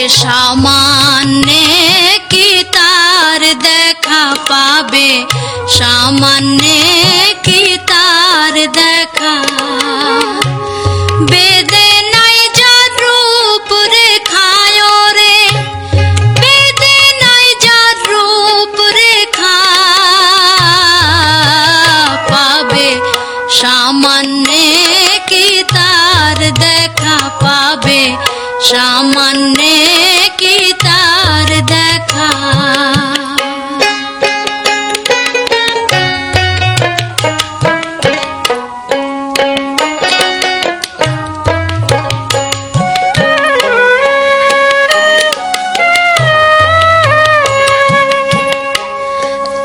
সামান্যে কি তার দেখা পাবে, সামান্যে কি তার দেখা। বেদে নাই যার রূপ রেখায় রে, বেদে নাই যার রূপ রেখা, পাবে সামান্যে কি তার দেখা পাবে, সামান্যে কি তার দেখা।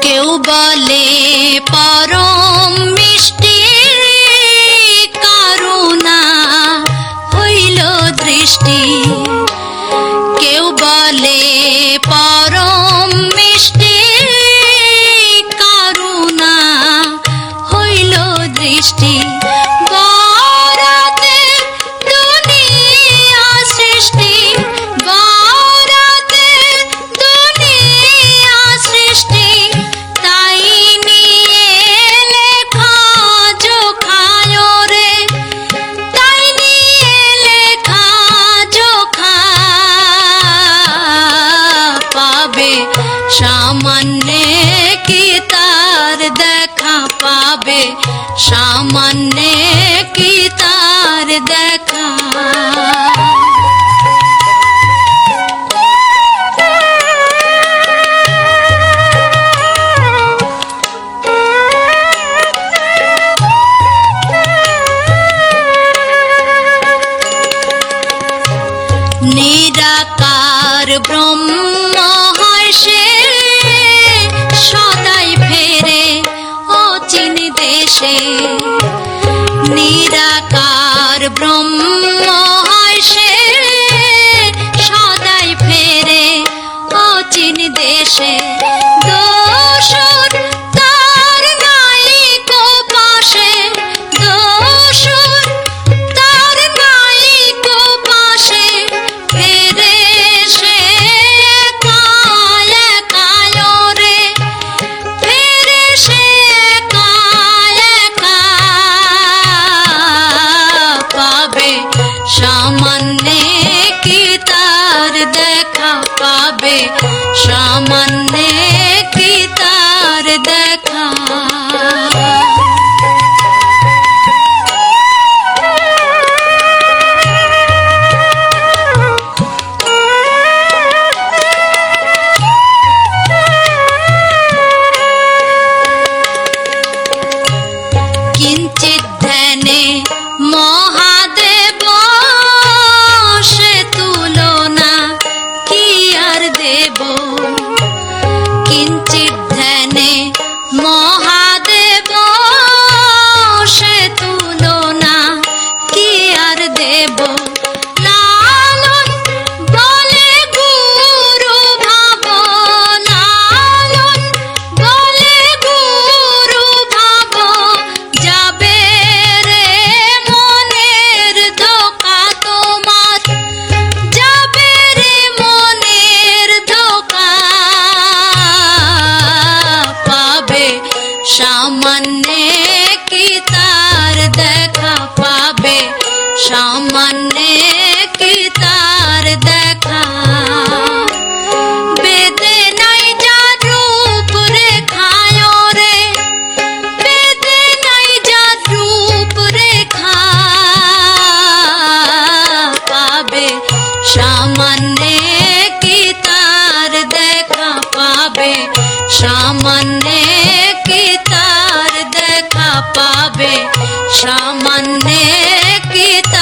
কেউ বলে পরম মিষ্টি করুণা হইল দৃষ্টি, কেউ বলে পরম মিষ্টি করুণা হইল দৃষ্টি। বরাতে দুনিয়া সৃষ্টি, বরাতে দুনিয়া সৃষ্টি, তাই নিয়ে লেখা জোখায় রে, তাই নিয়ে লেখা জোখা, পাবে সামান্যে কি তার দেখা পাবে, সামান্যে কি তার দেখা। নিরাকার ব্রহ্ম হয় সে, সদাই ফেরে অচিন দেশে। নিরাকার ব্রহ্ম হয় সে, সদাই ফেরে অচিন দেশে। দোষর তার নাই কো পাশে, দোষর তার নাই কো পাশে, ফেরে সে কায় কায় রে, ফেরে সে কায় কা, পাবে সামান্যে কি তার দেখা পাবে, সামান্যে কি তার দেখা। কিঞ্চিৎ ধ্যানে মহাদেব সে তুলনা কি আর দেব, কিঞ্চিৎ ধ্যানে মহাদেব সে তুলনা কি আর দেব। লালন বলে গুরু ভাব, লালন বলে গুরু ভাব, যাবে রে মনের ধোকা তোমার, যাবে রে মনের ধোকা, পাবে সামান্যে কি তার দেখা পাবে, সামান্যে কি তার দেখা। বেদে নাই যার রূপ রেখায় রে, বেদে নাই যার রূপ রেখা, পাবে সামান্যে কি তার দেখা পাবে, সামান্যে কি তার দেখা পাবে, সামান্যে কি তার